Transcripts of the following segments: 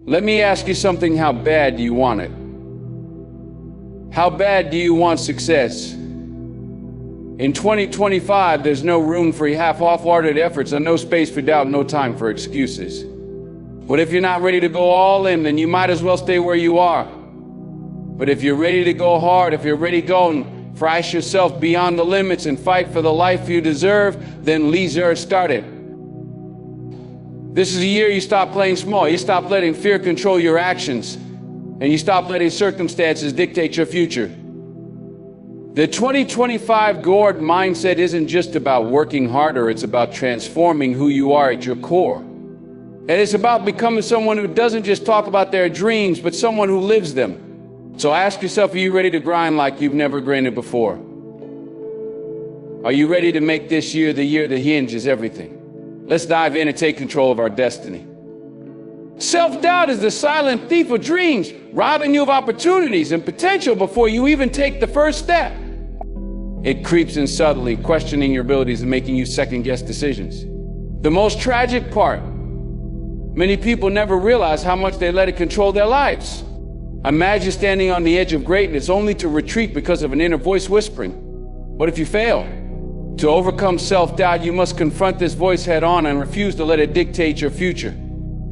Let me ask you something. How bad do you want it? How bad do you want success? In 2025, there's no room for half-hearted efforts and no space for doubt, no time for excuses. But if you're not ready to go all in, then you might as well stay where you are. But if you're ready to go hard, if you're ready to go and price yourself beyond the limits and fight for the life you deserve, then leisure started. This is a year you stop playing small. You stop letting fear control your actions, and you stop letting circumstances dictate your future. The 2025 Gourd mindset isn't just about working harder, it's about transforming who you are at your core. And it's about becoming someone who doesn't just talk about their dreams, but someone who lives them. So ask yourself, are you ready to grind like you've never grinded before? Are you ready to make this year the year that hinges everything? Let's dive in and take control of our destiny. Self-doubt is the silent thief of dreams, robbing you of opportunities and potential before you even take the first step. It creeps in subtly, questioning your abilities and making you second-guess decisions. The most tragic part, many people never realize how much they let it control their lives. Imagine standing on the edge of greatness only to retreat because of an inner voice whispering, "What if you fail?" To overcome self-doubt, you must confront this voice head-on and refuse to let it dictate your future.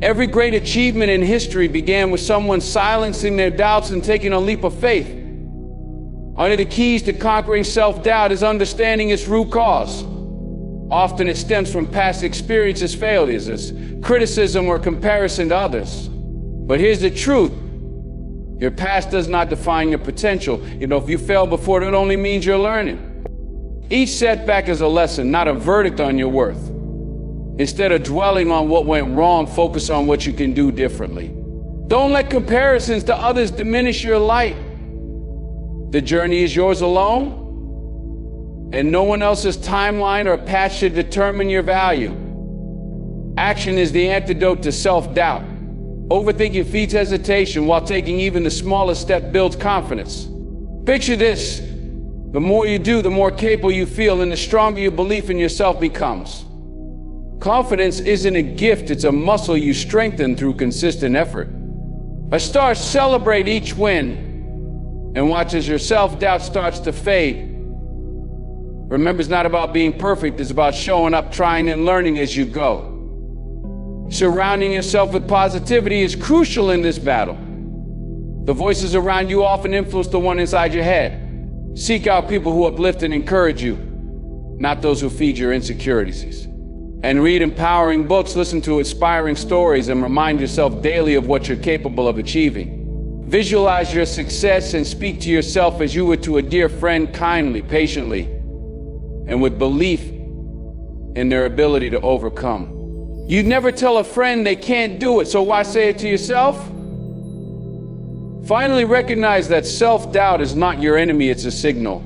Every great achievement in history began with someone silencing their doubts and taking a leap of faith. One of the keys to conquering self-doubt is understanding its root cause. Often it stems from past experiences, failures, as criticism or comparison to others. But here's the truth. Your past does not define your potential. If you failed before, that only means you're learning. Each setback is a lesson, not a verdict on your worth. Instead of dwelling on what went wrong, focus on what you can do differently. Don't let comparisons to others diminish your light. The journey is yours alone, and no one else's timeline or path should determine your value. Action is the antidote to self-doubt. Overthinking feeds hesitation, while taking even the smallest step builds confidence. Picture this. The more you do, the more capable you feel, and the stronger your belief in yourself becomes. Confidence isn't a gift, it's a muscle you strengthen through consistent effort. Celebrate each win, and watch as your self-doubt starts to fade. Remember, it's not about being perfect, it's about showing up, trying, and learning as you go. Surrounding yourself with positivity is crucial in this battle. The voices around you often influence the one inside your head. Seek out people who uplift and encourage you, not those who feed your insecurities. And read empowering books, listen to inspiring stories, and remind yourself daily of what you're capable of achieving. Visualize your success and speak to yourself as you would to a dear friend, kindly, patiently, and with belief in their ability to overcome. You'd never tell a friend they can't do it, so why say it to yourself? Finally, recognize that self-doubt is not your enemy, it's a signal.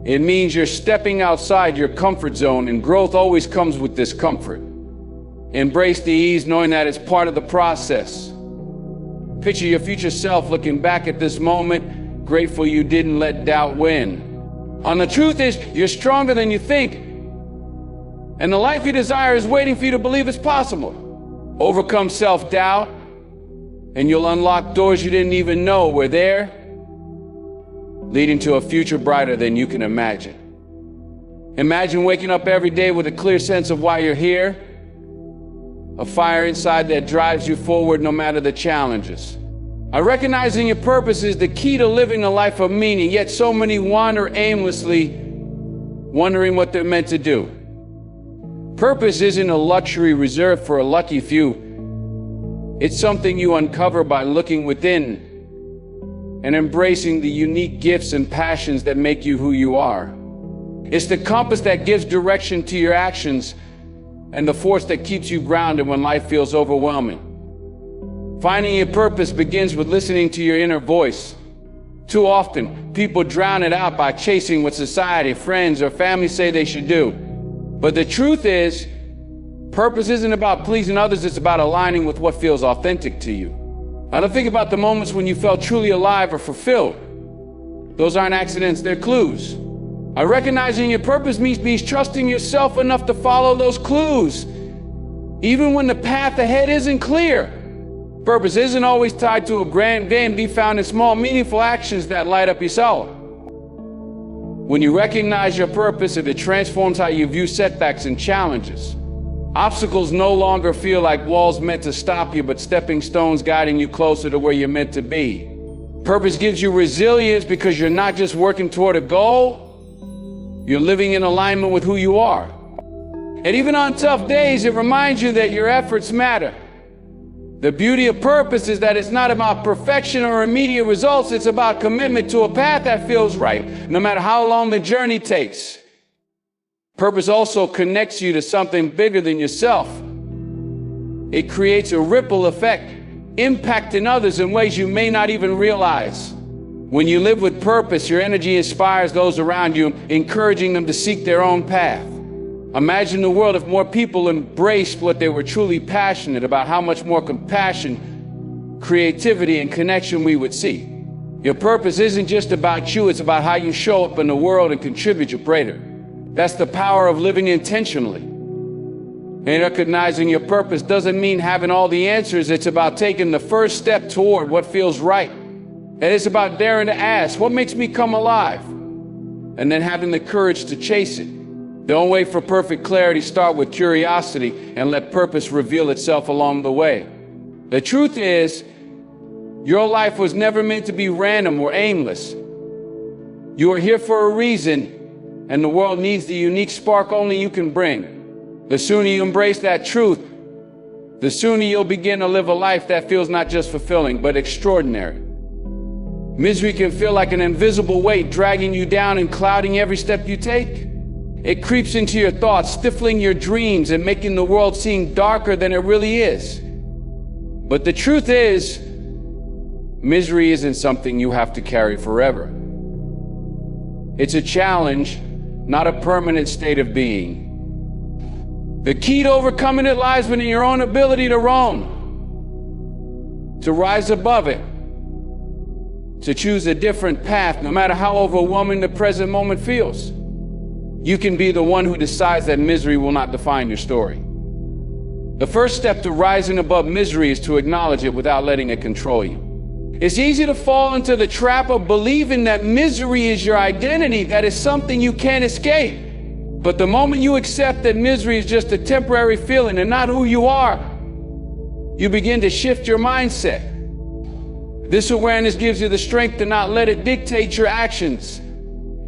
It means you're stepping outside your comfort zone, and growth always comes with discomfort. Embrace the ease, knowing that it's part of the process. Picture your future self looking back at this moment, grateful you didn't let doubt win. And the truth is, you're stronger than you think, and the life you desire is waiting for you to believe it's possible. Overcome self-doubt, and you'll unlock doors you didn't even know were there, leading to a future brighter than you can imagine. Imagine waking up every day with a clear sense of why you're here, a fire inside that drives you forward no matter the challenges. Recognizing your purpose is the key to living a life of meaning, yet so many wander aimlessly, wondering what they're meant to do. Purpose isn't a luxury reserved for a lucky few. It's something you uncover by looking within and embracing the unique gifts and passions that make you who you are. It's the compass that gives direction to your actions and the force that keeps you grounded when life feels overwhelming. Finding your purpose begins with listening to your inner voice. Too often, people drown it out by chasing what society, friends, or family say they should do. But the truth is, purpose isn't about pleasing others, it's about aligning with what feels authentic to you. Now think about the moments when you felt truly alive or fulfilled. Those aren't accidents, they're clues. Recognizing your purpose means trusting yourself enough to follow those clues, even when the path ahead isn't clear. Purpose isn't always tied to a grand game. Be found in small, meaningful actions that light up your soul. When you recognize your purpose, it transforms how you view setbacks and challenges. Obstacles no longer feel like walls meant to stop you, but stepping stones guiding you closer to where you're meant to be. Purpose gives you resilience because you're not just working toward a goal, you're living in alignment with who you are. And even on tough days, it reminds you that your efforts matter. The beauty of purpose is that it's not about perfection or immediate results. It's about commitment to a path that feels right, no matter how long the journey takes. Purpose also connects you to something bigger than yourself. It creates a ripple effect, impacting others in ways you may not even realize. When you live with purpose, your energy inspires those around you, encouraging them to seek their own path. Imagine the world if more people embraced what they were truly passionate about, how much more compassion, creativity, and connection we would see. Your purpose isn't just about you, it's about how you show up in the world and contribute your greater. That's the power of living intentionally. And recognizing your purpose doesn't mean having all the answers. It's about taking the first step toward what feels right. And it's about daring to ask, what makes me come alive? And then having the courage to chase it. Don't wait for perfect clarity. Start with curiosity and let purpose reveal itself along the way. The truth is, your life was never meant to be random or aimless. You are here for a reason, and the world needs the unique spark only you can bring. The sooner you embrace that truth, the sooner you'll begin to live a life that feels not just fulfilling, but extraordinary. Misery can feel like an invisible weight dragging you down and clouding every step you take. It creeps into your thoughts, stifling your dreams and making the world seem darker than it really is. But the truth is, misery isn't something you have to carry forever. It's a challenge, not a permanent state of being. The key to overcoming it lies within your own ability to roam, to rise above it, to choose a different path, no matter how overwhelming the present moment feels. You can be the one who decides that misery will not define your story. The first step to rising above misery is to acknowledge it without letting it control you. It's easy to fall into the trap of believing that misery is your identity, that is something you can't escape. But the moment you accept that misery is just a temporary feeling and not who you are, you begin to shift your mindset. This awareness gives you the strength to not let it dictate your actions.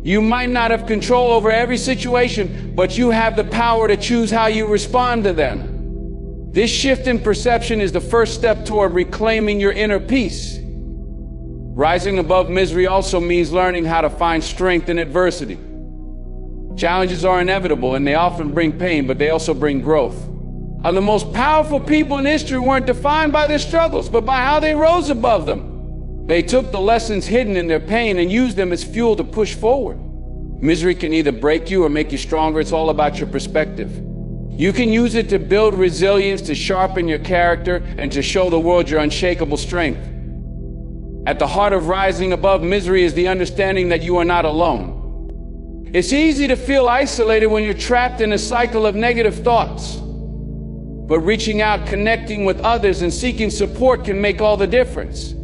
You might not have control over every situation, but you have the power to choose how you respond to them. This shift in perception is the first step toward reclaiming your inner peace. Rising above misery also means learning how to find strength in adversity. Challenges are inevitable and they often bring pain, but they also bring growth. The most powerful people in history weren't defined by their struggles, but by how they rose above them. They took the lessons hidden in their pain and used them as fuel to push forward. Misery can either break you or make you stronger. It's all about your perspective. You can use it to build resilience, to sharpen your character, and to show the world your unshakable strength. At the heart of rising above misery is the understanding that you are not alone. It's easy to feel isolated when you're trapped in a cycle of negative thoughts. But reaching out, connecting with others, and seeking support can make all the difference.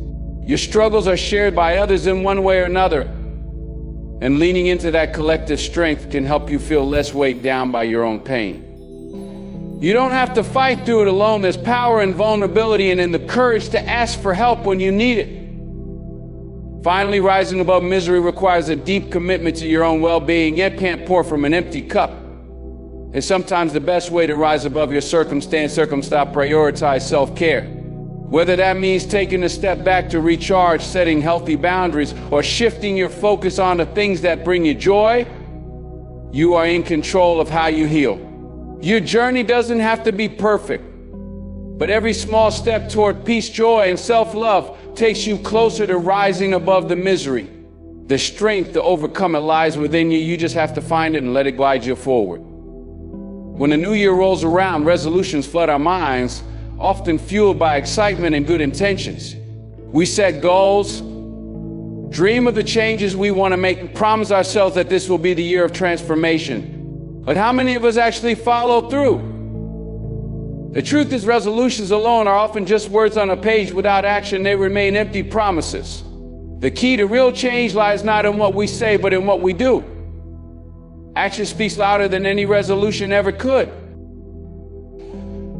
Your struggles are shared by others in one way or another, and leaning into that collective strength can help you feel less weighed down by your own pain. You don't have to fight through it alone. There's power in vulnerability and in the courage to ask for help when you need it. Finally, rising above misery requires a deep commitment to your own well-being. You can't pour from an empty cup. And sometimes the best way to rise above your circumstance, prioritize self-care. Whether that means taking a step back to recharge, setting healthy boundaries, or shifting your focus on the things that bring you joy, you are in control of how you heal. Your journey doesn't have to be perfect, but every small step toward peace, joy, and self-love takes you closer to rising above the misery. The strength to overcome it lies within you. You just have to find it and let it guide you forward. When the new year rolls around, resolutions flood our minds, often fueled by excitement and good intentions. We set goals, dream of the changes we want to make, and promise ourselves that this will be the year of transformation. But how many of us actually follow through? The truth is, resolutions alone are often just words on a page. Without action, they remain empty promises. The key to real change lies not in what we say, but in what we do. Action speaks louder than any resolution ever could.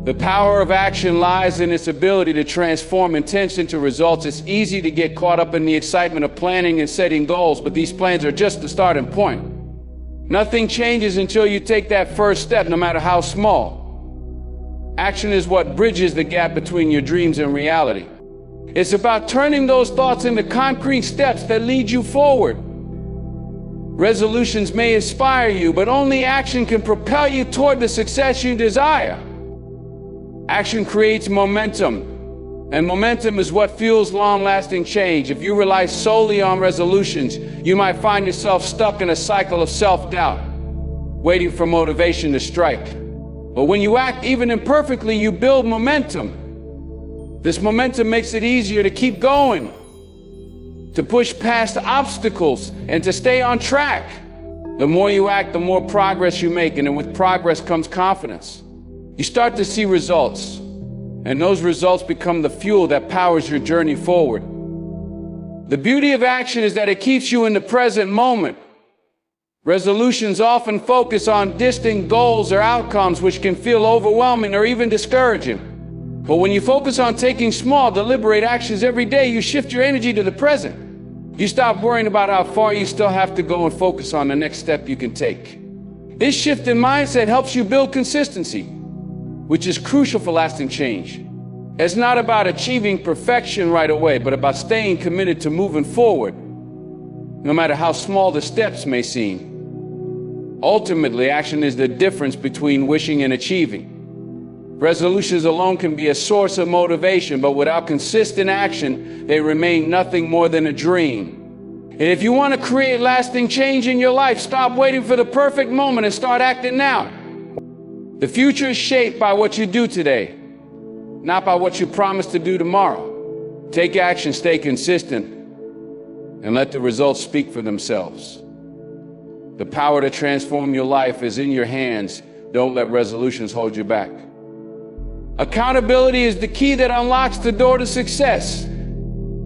The power of action lies in its ability to transform intent into results. It's easy to get caught up in the excitement of planning and setting goals, but these plans are just the starting point. Nothing changes until you take that first step, no matter how small. Action is what bridges the gap between your dreams and reality. It's about turning those thoughts into concrete steps that lead you forward. Resolutions may inspire you, but only action can propel you toward the success you desire. Action creates momentum, and momentum is what fuels long-lasting change. If you rely solely on resolutions, you might find yourself stuck in a cycle of self-doubt, waiting for motivation to strike. But when you act even imperfectly, you build momentum. This momentum makes it easier to keep going, to push past obstacles, and to stay on track. The more you act, the more progress you make, and with progress comes confidence. You start to see results, and those results become the fuel that powers your journey forward. The beauty of action is that it keeps you in the present moment. Resolutions often focus on distant goals or outcomes, which can feel overwhelming or even discouraging. But when you focus on taking small, deliberate actions every day, you shift your energy to the present. You stop worrying about how far you still have to go and focus on the next step you can take. This shift in mindset helps you build consistency, which is crucial for lasting change. It's not about achieving perfection right away, but about staying committed to moving forward, no matter how small the steps may seem. Ultimately, action is the difference between wishing and achieving. Resolutions alone can be a source of motivation, but without consistent action, they remain nothing more than a dream. And if you want to create lasting change in your life, stop waiting for the perfect moment and start acting now. The future is shaped by what you do today, not by what you promise to do tomorrow. Take action, stay consistent, and let the results speak for themselves. The power to transform your life is in your hands. Don't let resolutions hold you back. Accountability is the key that unlocks the door to success.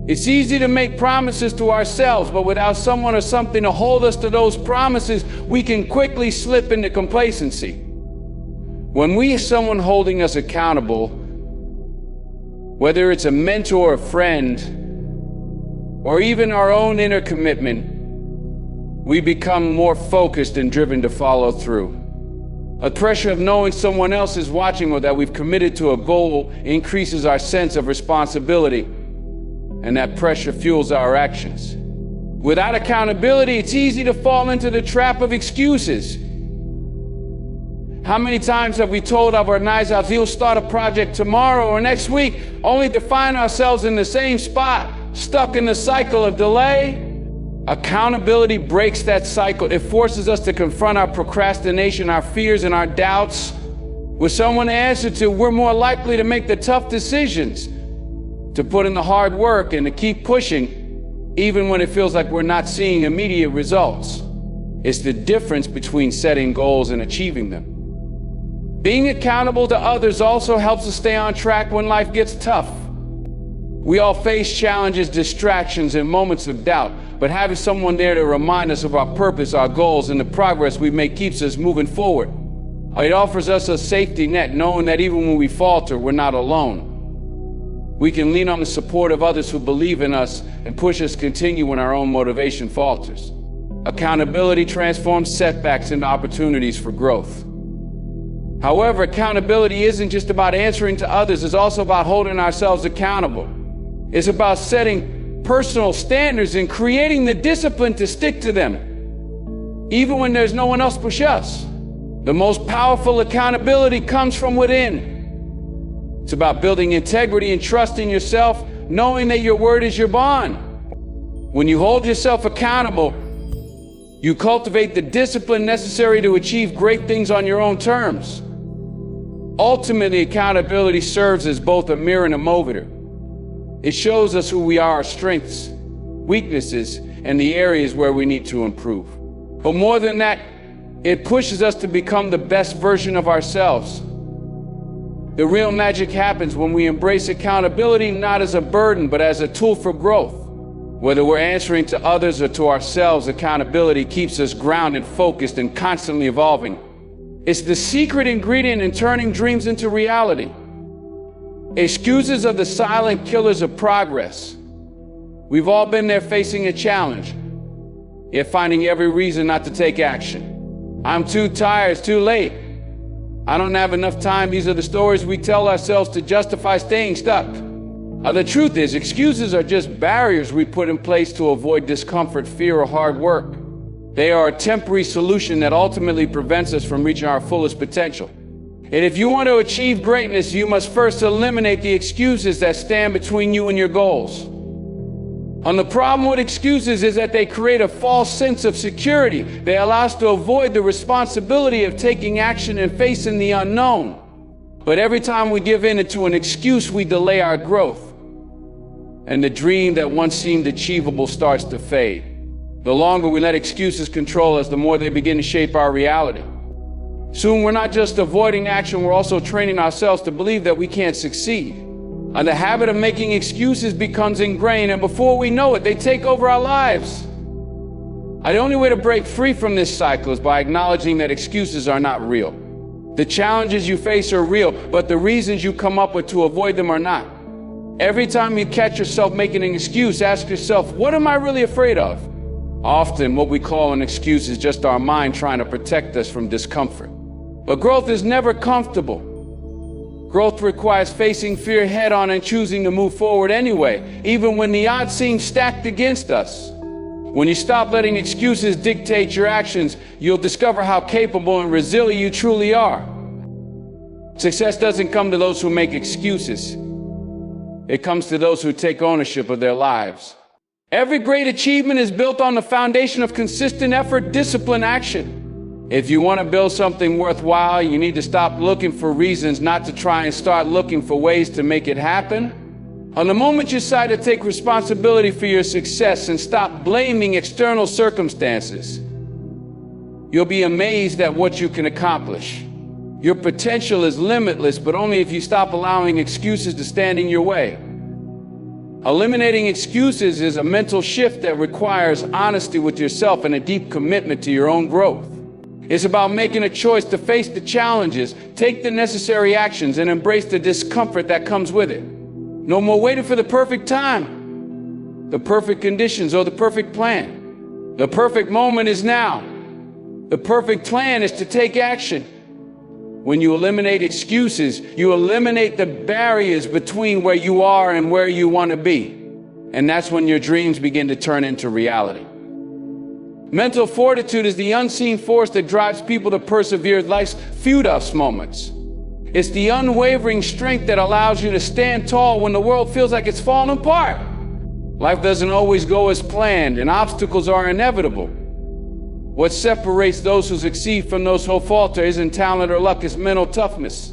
It's easy to make promises to ourselves, but without someone or something to hold us to those promises, we can quickly slip into complacency. When we have someone holding us accountable, whether it's a mentor, a friend, or even our own inner commitment, we become more focused and driven to follow through. The pressure of knowing someone else is watching or that we've committed to a goal increases our sense of responsibility, and that pressure fuels our actions. Without accountability, it's easy to fall into the trap of excuses. How many times have we told our knives out, we'll start a project tomorrow or next week, only to find ourselves in the same spot, stuck in the cycle of delay? Accountability breaks that cycle. It forces us to confront our procrastination, our fears, and our doubts. With someone to answer to, we're more likely to make the tough decisions, to put in the hard work, and to keep pushing, even when it feels like we're not seeing immediate results. It's the difference between setting goals and achieving them. Being accountable to others also helps us stay on track when life gets tough. We all face challenges, distractions, and moments of doubt, but having someone there to remind us of our purpose, our goals, and the progress we make keeps us moving forward. It offers us a safety net, knowing that even when we falter, we're not alone. We can lean on the support of others who believe in us and push us to continue when our own motivation falters. Accountability transforms setbacks into opportunities for growth. However, accountability isn't just about answering to others, it's also about holding ourselves accountable. It's about setting personal standards and creating the discipline to stick to them, even when there's no one else to push us. The most powerful accountability comes from within. It's about building integrity and trust in yourself, knowing that your word is your bond. When you hold yourself accountable, you cultivate the discipline necessary to achieve great things on your own terms. Ultimately, accountability serves as both a mirror and a motivator. It shows us who we are, our strengths, weaknesses, and the areas where we need to improve. But more than that, it pushes us to become the best version of ourselves. The real magic happens when we embrace accountability not as a burden, but as a tool for growth. Whether we're answering to others or to ourselves, accountability keeps us grounded, focused, and constantly evolving. It's the secret ingredient in turning dreams into reality. Excuses are the silent killers of progress. We've all been there facing a challenge, yet finding every reason not to take action. I'm too tired, it's too late. I don't have enough time. These are the stories we tell ourselves to justify staying stuck. The truth is, excuses are just barriers we put in place to avoid discomfort, fear, or hard work. They are a temporary solution that ultimately prevents us from reaching our fullest potential. And if you want to achieve greatness, you must first eliminate the excuses that stand between you and your goals. And the problem with excuses is that they create a false sense of security. They allow us to avoid the responsibility of taking action and facing the unknown. But every time we give in to an excuse, we delay our growth. And the dream that once seemed achievable starts to fade. The longer we let excuses control us, the more they begin to shape our reality. Soon we're not just avoiding action, we're also training ourselves to believe that we can't succeed. And the habit of making excuses becomes ingrained, and before we know it, they take over our lives. The only way to break free from this cycle is by acknowledging that excuses are not real. The challenges you face are real, but the reasons you come up with to avoid them are not. Every time you catch yourself making an excuse, ask yourself, what am I really afraid of? Often what we call an excuse is just our mind trying to protect us from discomfort. But growth is never comfortable. Growth requires facing fear head-on and choosing to move forward anyway, even when the odds seem stacked against us. When you stop letting excuses dictate your actions, you'll discover how capable and resilient you truly are. Success doesn't come to those who make excuses. It comes to those who take ownership of their lives. Every great achievement is built on the foundation of consistent effort, discipline, action. If you want to build something worthwhile, you need to stop looking for reasons not to try and start looking for ways to make it happen. On the moment you decide to take responsibility for your success and stop blaming external circumstances, you'll be amazed at what you can accomplish. Your potential is limitless, but only if you stop allowing excuses to stand in your way. Eliminating excuses is a mental shift that requires honesty with yourself and a deep commitment to your own growth. It's about making a choice to face the challenges, take the necessary actions, and embrace the discomfort that comes with it. No more waiting for the perfect time, the perfect conditions, or the perfect plan. The perfect moment is now. The perfect plan is to take action. When you eliminate excuses, you eliminate the barriers between where you are and where you want to be. And that's when your dreams begin to turn into reality. Mental fortitude is the unseen force that drives people to persevere life's few tough moments. It's the unwavering strength that allows you to stand tall when the world feels like it's falling apart. Life doesn't always go as planned, and obstacles are inevitable. What separates those who succeed from those who falter isn't talent or luck, it's mental toughness.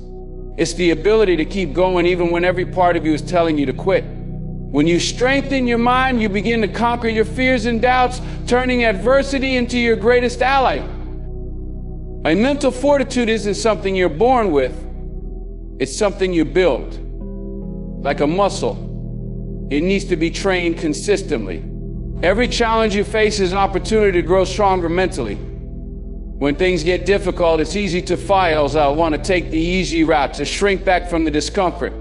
It's the ability to keep going even when every part of you is telling you to quit. When you strengthen your mind, you begin to conquer your fears and doubts, turning adversity into your greatest ally. A mental fortitude isn't something you're born with, it's something you build. Like a muscle, it needs to be trained consistently. Every challenge you face is an opportunity to grow stronger mentally. When things get difficult, it's easy to want to take the easy route, to shrink back from the discomfort.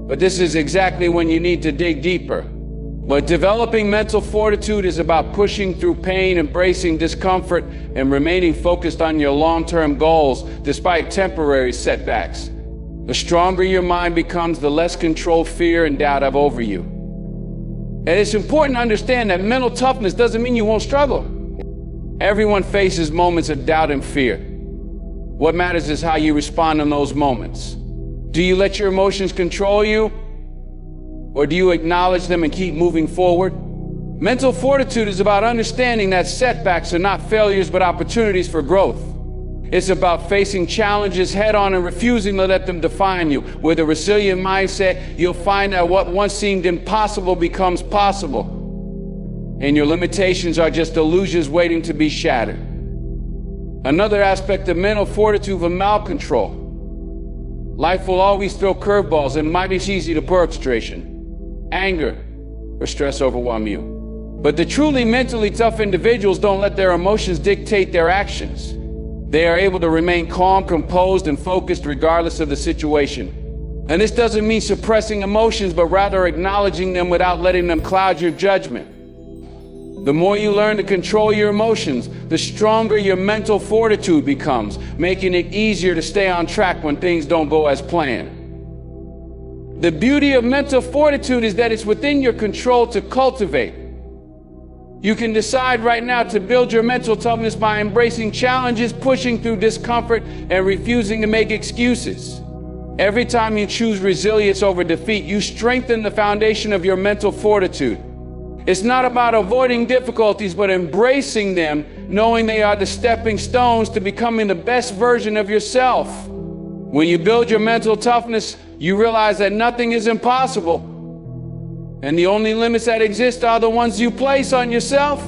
But this is exactly when you need to dig deeper. But developing mental fortitude is about pushing through pain, embracing discomfort, and remaining focused on your long-term goals despite temporary setbacks. The stronger your mind becomes, the less control fear and doubt have over you. And it's important to understand that mental toughness doesn't mean you won't struggle. Everyone faces moments of doubt and fear. What matters is how you respond in those moments. Do you let your emotions control you? Or do you acknowledge them and keep moving forward? Mental fortitude is about understanding that setbacks are not failures but opportunities for growth. It's about facing challenges head-on and refusing to let them define you. With a resilient mindset, you'll find that what once seemed impossible becomes possible. And your limitations are just illusions waiting to be shattered. Another aspect of mental fortitude is control. Life will always throw curveballs, and it might be easy to frustration, anger, or stress overwhelm you. But the truly mentally tough individuals don't let their emotions dictate their actions. They are able to remain calm, composed, and focused regardless of the situation. And this doesn't mean suppressing emotions, but rather acknowledging them without letting them cloud your judgment. The more you learn to control your emotions, the stronger your mental fortitude becomes, making it easier to stay on track when things don't go as planned. The beauty of mental fortitude is that it's within your control to cultivate. You can decide right now to build your mental toughness by embracing challenges, pushing through discomfort, and refusing to make excuses. Every time you choose resilience over defeat, you strengthen the foundation of your mental fortitude. It's not about avoiding difficulties, but embracing them, knowing they are the stepping stones to becoming the best version of yourself. When you build your mental toughness, you realize that nothing is impossible, and the only limits that exist are the ones you place on yourself.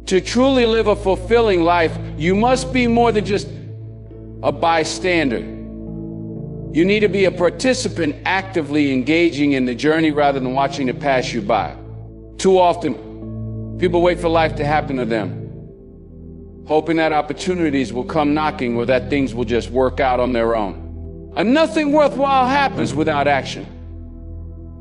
To truly live a fulfilling life, you must be more than just a bystander. You need to be a participant, actively engaging in the journey rather than watching it pass you by. Too often, people wait for life to happen to them, hoping that opportunities will come knocking or that things will just work out on their own. And nothing worthwhile happens without action.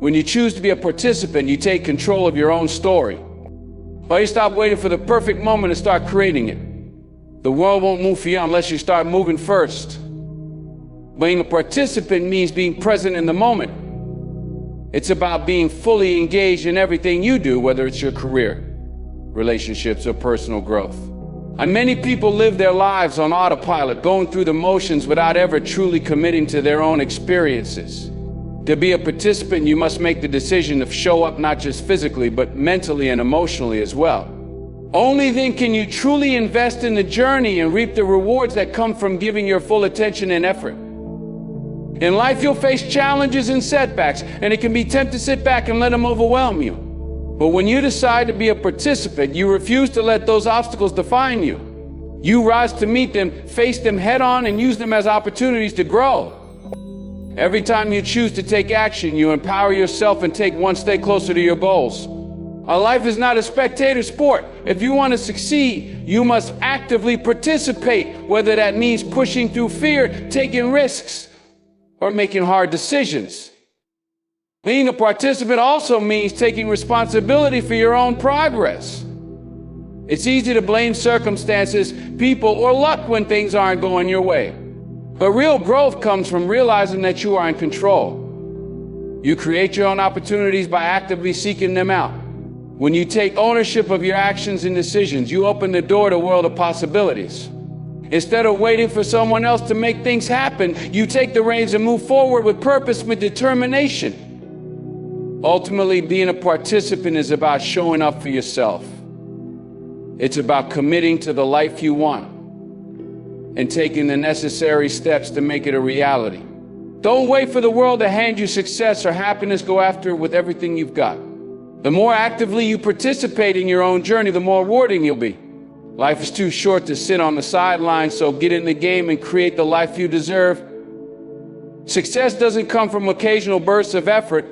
When you choose to be a participant, you take control of your own story. But you stop waiting for the perfect moment and start creating it. The world won't move for you unless you start moving first. Being a participant means being present in the moment. It's about being fully engaged in everything you do, whether it's your career, relationships, or personal growth. And many people live their lives on autopilot, going through the motions without ever truly committing to their own experiences. To be a participant, you must make the decision to show up not just physically, but mentally and emotionally as well. Only then can you truly invest in the journey and reap the rewards that come from giving your full attention and effort. In life, you'll face challenges and setbacks, and it can be tempting to sit back and let them overwhelm you. But when you decide to be a participant, you refuse to let those obstacles define you. You rise to meet them, face them head on, and use them as opportunities to grow. Every time you choose to take action, you empower yourself and take one step closer to your goals. Our life is not a spectator sport. If you want to succeed, you must actively participate, whether that means pushing through fear, taking risks, or making hard decisions. Being a participant also means taking responsibility for your own progress. It's easy to blame circumstances, people, or luck when things aren't going your way. But real growth comes from realizing that you are in control. You create your own opportunities by actively seeking them out. When you take ownership of your actions and decisions, you open the door to a world of possibilities. Instead of waiting for someone else to make things happen, you take the reins and move forward with purpose, with determination. Ultimately, being a participant is about showing up for yourself. It's about committing to the life you want and taking the necessary steps to make it a reality. Don't wait for the world to hand you success or happiness. Go after it with everything you've got. The more actively you participate in your own journey, the more rewarding you'll be. Life is too short to sit on the sidelines, so get in the game and create the life you deserve. Success doesn't come from occasional bursts of effort.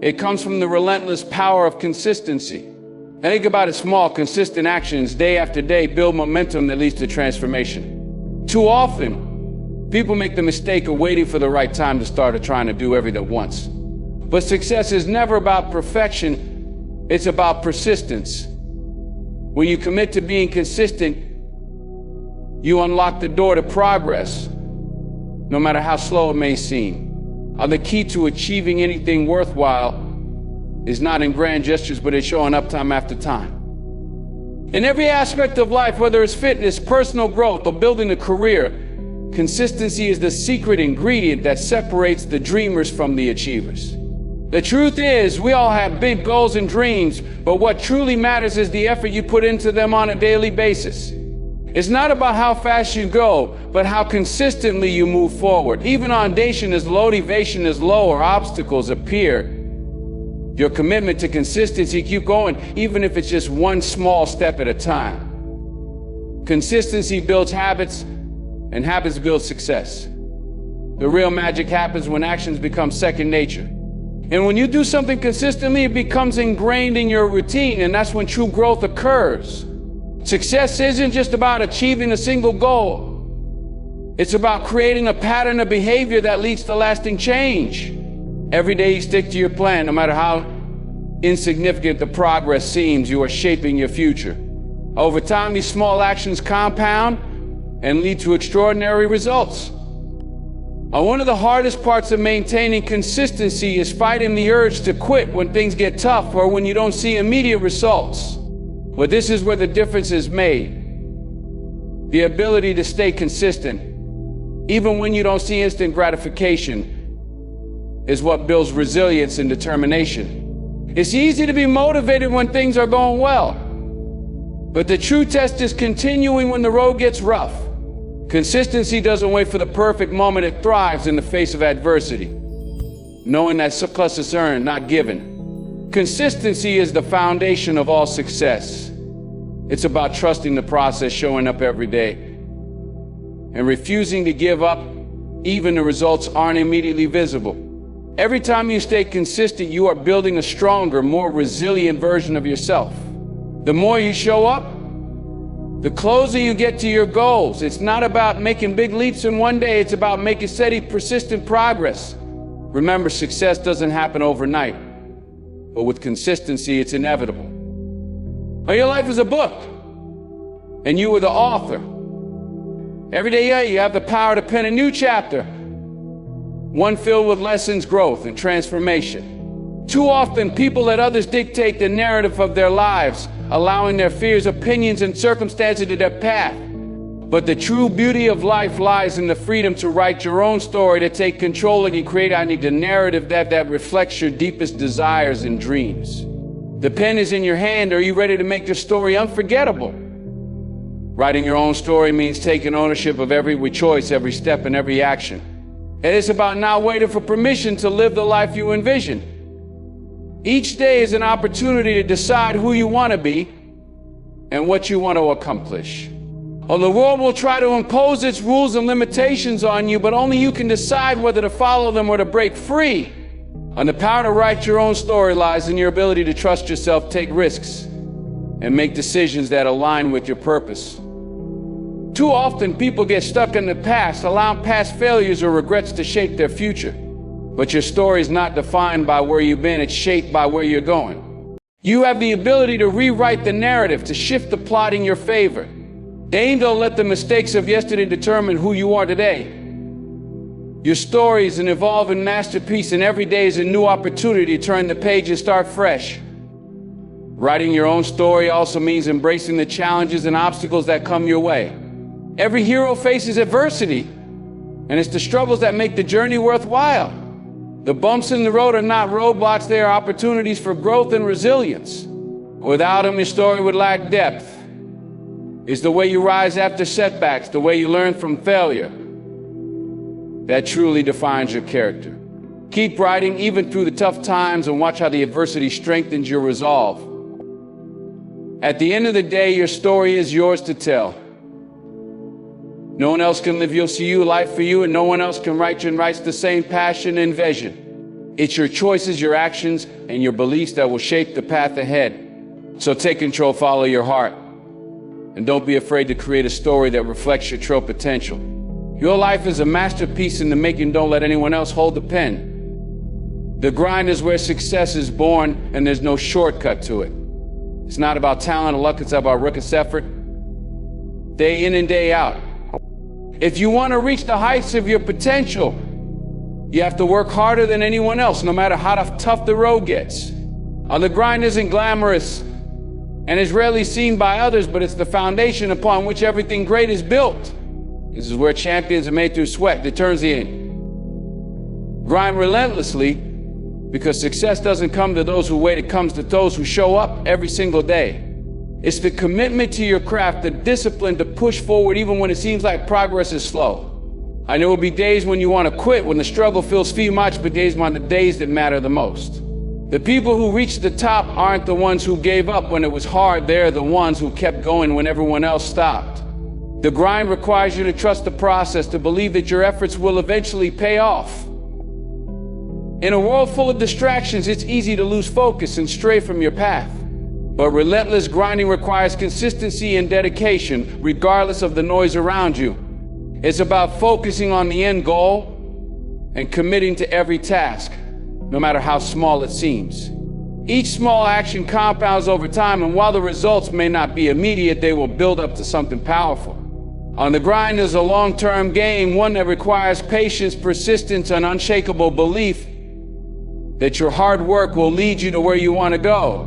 It comes from the relentless power of consistency. And think about it, small, consistent actions day after day build momentum that leads to transformation. Too often, people make the mistake of waiting for the right time to start trying to do everything at once. But success is never about perfection. It's about persistence. When you commit to being consistent, you unlock the door to progress, no matter how slow it may seem. The key to achieving anything worthwhile is not in grand gestures, but it's showing up time after time. In every aspect of life, whether it's fitness, personal growth, or building a career, consistency is the secret ingredient that separates the dreamers from the achievers. The truth is, we all have big goals and dreams, but what truly matters is the effort you put into them on a daily basis. It's not about how fast you go, but how consistently you move forward. Even on motivation is low or obstacles appear. Your commitment to consistency, keep going, even if it's just one small step at a time. Consistency builds habits, and habits build success. The real magic happens when actions become second nature. And when you do something consistently, it becomes ingrained in your routine, and that's when true growth occurs. Success isn't just about achieving a single goal. It's about creating a pattern of behavior that leads to lasting change. Every day you stick to your plan, no matter how insignificant the progress seems, you are shaping your future. Over time, these small actions compound and lead to extraordinary results. One of the hardest parts of maintaining consistency is fighting the urge to quit when things get tough or when you don't see immediate results. But this is where the difference is made. The ability to stay consistent, even when you don't see instant gratification, is what builds resilience and determination. It's easy to be motivated when things are going well, but the true test is continuing when the road gets rough. Consistency doesn't wait for the perfect moment, it thrives in the face of adversity, knowing that success is earned, not given. Consistency is the foundation of all success. It's about trusting the process, showing up every day, and refusing to give up even the results aren't immediately visible. Every time you stay consistent, you are building a stronger, more resilient version of yourself. The more you show up, the closer you get to your goals. It's not about making big leaps in one day, it's about making steady, persistent progress. Remember, success doesn't happen overnight, but with consistency, it's inevitable. Your life is a book, and you are the author. Every day you have the power to pen a new chapter, one filled with lessons, growth, and transformation. Too often, people let others dictate the narrative of their lives, allowing their fears, opinions, and circumstances to their path. But the true beauty of life lies in the freedom to write your own story, to take control and create the narrative that reflects your deepest desires and dreams. The pen is in your hand. Are you ready to make your story unforgettable? Writing your own story means taking ownership of every choice, every step, and every action. And it's about not waiting for permission to live the life you envision. Each day is an opportunity to decide who you want to be and what you want to accomplish. The world will try to impose its rules and limitations on you, but only you can decide whether to follow them or to break free. And the power to write your own story lies in your ability to trust yourself, take risks, and make decisions that align with your purpose. Too often, people get stuck in the past, allowing past failures or regrets to shape their future. But your story is not defined by where you've been, it's shaped by where you're going. You have the ability to rewrite the narrative, to shift the plot in your favor. Don't let the mistakes of yesterday determine who you are today. Your story is an evolving masterpiece, and every day is a new opportunity to turn the page and start fresh. Writing your own story also means embracing the challenges and obstacles that come your way. Every hero faces adversity, and it's the struggles that make the journey worthwhile. The bumps in the road are not roadblocks, they are opportunities for growth and resilience. Without them, your story would lack depth. It's the way you rise after setbacks, the way you learn from failure, that truly defines your character. Keep writing even through the tough times and watch how the adversity strengthens your resolve. At the end of the day, your story is yours to tell. No one else can live your life for you, and no one else can write the same passion and vision. It's your choices, your actions, and your beliefs that will shape the path ahead. So take control, follow your heart, and don't be afraid to create a story that reflects your true potential. Your life is a masterpiece in the making. Don't let anyone else hold the pen. The grind is where success is born, and there's no shortcut to it. It's not about talent or luck, it's about rigorous effort, day in and day out. If you want to reach the heights of your potential, you have to work harder than anyone else, no matter how tough the road gets. The grind isn't glamorous and is rarely seen by others, but it's the foundation upon which everything great is built. This is where champions are made through sweat, that turns the end. Grind relentlessly, because success doesn't come to those who wait, it comes to those who show up every single day. It's the commitment to your craft, the discipline to push forward even when it seems like progress is slow. I know there will be days when you want to quit, when the struggle feels too much, but days are the days that matter the most. The people who reach the top aren't the ones who gave up when it was hard, they're the ones who kept going when everyone else stopped. The grind requires you to trust the process, to believe that your efforts will eventually pay off. In a world full of distractions, it's easy to lose focus and stray from your path. But relentless grinding requires consistency and dedication, regardless of the noise around you. It's about focusing on the end goal and committing to every task, no matter how small it seems. Each small action compounds over time, and while the results may not be immediate, they will build up to something powerful. On the grind is a long-term game, one that requires patience, persistence, and unshakable belief that your hard work will lead you to where you want to go.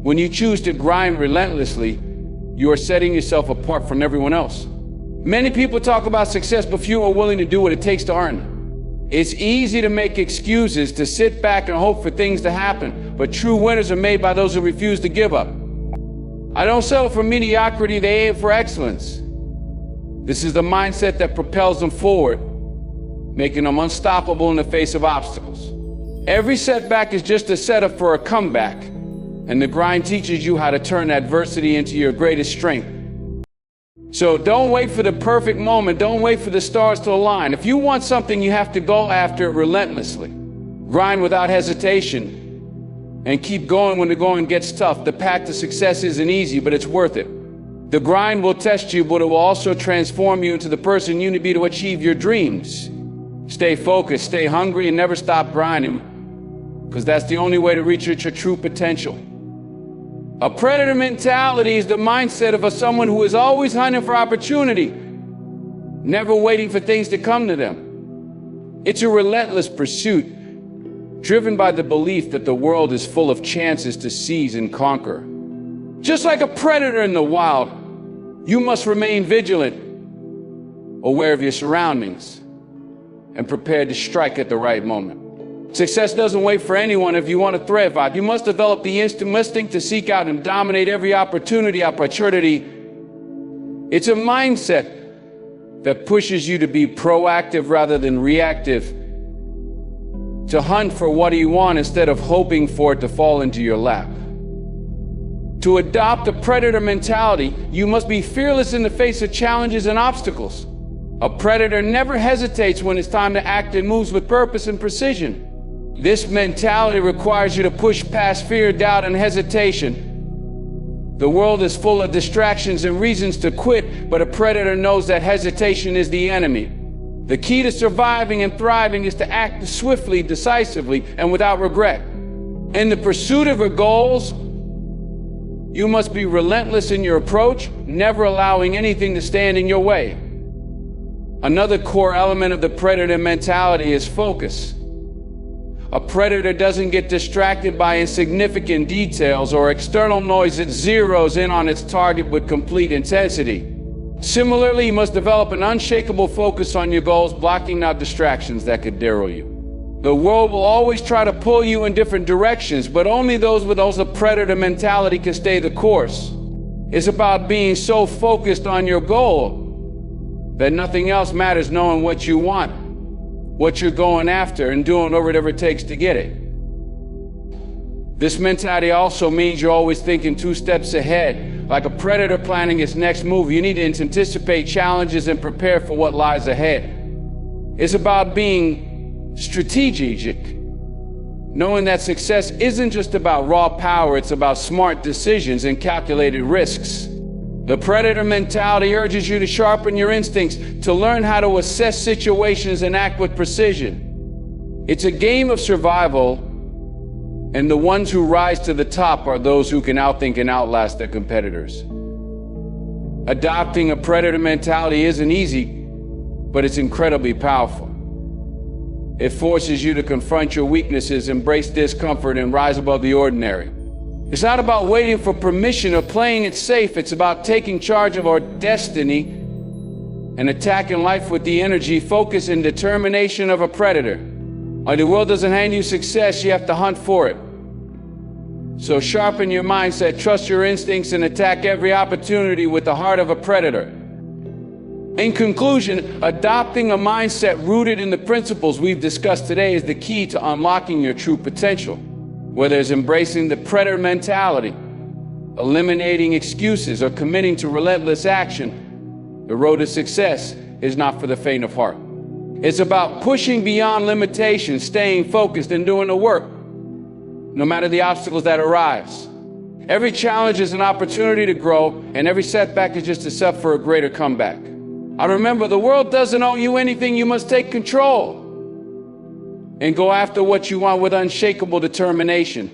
When you choose to grind relentlessly, you are setting yourself apart from everyone else. Many people talk about success, but few are willing to do what it takes to earn it. It's easy to make excuses, to sit back and hope for things to happen, but true winners are made by those who refuse to give up. I don't settle for mediocrity, they aim for excellence. This is the mindset that propels them forward, making them unstoppable in the face of obstacles. Every setback is just a setup for a comeback, and the grind teaches you how to turn adversity into your greatest strength. So don't wait for the perfect moment. Don't wait for the stars to align. If you want something, you have to go after it relentlessly. Grind without hesitation and keep going when the going gets tough. The path to success isn't easy, but it's worth it. The grind will test you, but it will also transform you into the person you need to be to achieve your dreams. Stay focused, stay hungry, and never stop grinding, because that's the only way to reach your true potential. A predator mentality is the mindset of someone who is always hunting for opportunity, never waiting for things to come to them. It's a relentless pursuit, driven by the belief that the world is full of chances to seize and conquer. Just like a predator in the wild, you must remain vigilant, aware of your surroundings, and prepared to strike at the right moment. Success doesn't wait for anyone. If you want to thrive, you must develop the instinct to seek out and dominate every opportunity. It's a mindset that pushes you to be proactive rather than reactive, to hunt for what you want instead of hoping for it to fall into your lap. To adopt a predator mentality, you must be fearless in the face of challenges and obstacles. A predator never hesitates when it's time to act and moves with purpose and precision. This mentality requires you to push past fear, doubt, and hesitation. The world is full of distractions and reasons to quit, but a predator knows that hesitation is the enemy. The key to surviving and thriving is to act swiftly, decisively, and without regret. In the pursuit of your goals, you must be relentless in your approach, never allowing anything to stand in your way. Another core element of the predator mentality is focus. A predator doesn't get distracted by insignificant details or external noise. It zeroes in on its target with complete intensity. Similarly, you must develop an unshakable focus on your goals, blocking out distractions that could derail you. The world will always try to pull you in different directions, but only those with a predator mentality can stay the course. It's about being so focused on your goal that nothing else matters, knowing what you want, what you're going after, and doing whatever it takes to get it. This mentality also means you're always thinking 2 steps ahead, like a predator planning its next move. You need to anticipate challenges and prepare for what lies ahead. It's about being strategic, knowing that success isn't just about raw power, it's about smart decisions and calculated risks. The predator mentality urges you to sharpen your instincts, to learn how to assess situations and act with precision. It's a game of survival, and the ones who rise to the top are those who can outthink and outlast their competitors. Adopting a predator mentality isn't easy, but it's incredibly powerful. It forces you to confront your weaknesses, embrace discomfort, and rise above the ordinary. It's not about waiting for permission or playing it safe. It's about taking charge of our destiny and attacking life with the energy, focus, and determination of a predator. When the world doesn't hand you success, you have to hunt for it. So sharpen your mindset, trust your instincts, and attack every opportunity with the heart of a predator. In conclusion, adopting a mindset rooted in the principles we've discussed today is the key to unlocking your true potential. Whether it's embracing the predator mentality, eliminating excuses, or committing to relentless action, The road to success is not for the faint of heart. It's about pushing beyond limitations, staying focused, and doing the work, no matter the obstacles that arise. Every challenge is an opportunity to grow, and every setback is just a step for a greater comeback. I remember, the world doesn't owe you anything. You must take control and go after what you want with unshakable determination.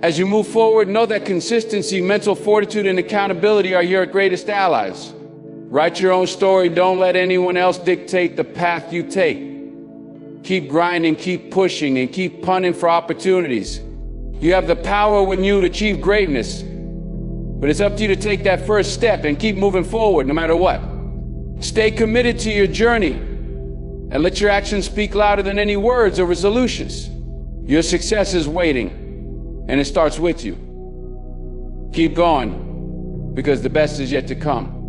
As you move forward, know that consistency, mental fortitude, and accountability are your greatest allies. Write your own story. Don't let anyone else dictate the path you take. Keep grinding, keep pushing, and keep punting for opportunities. You have the power within you to achieve greatness, but it's up to you to take that first step and keep moving forward no matter what. Stay committed to your journey and let your actions speak louder than any words or resolutions. Your success is waiting, and it starts with you. Keep going, because the best is yet to come.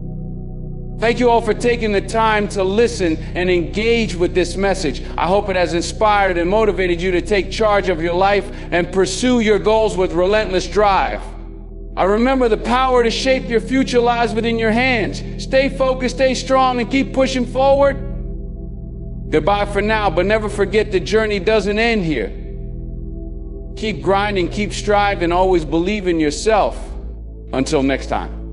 Thank you all for taking the time to listen and engage with this message. I hope it has inspired and motivated you to take charge of your life and pursue your goals with relentless drive. I remember, the power to shape your future lies within your hands. Stay focused, stay strong, and keep pushing forward. Goodbye for now, but never forget the journey doesn't end here. Keep grinding, keep striving, always believe in yourself. Until next time.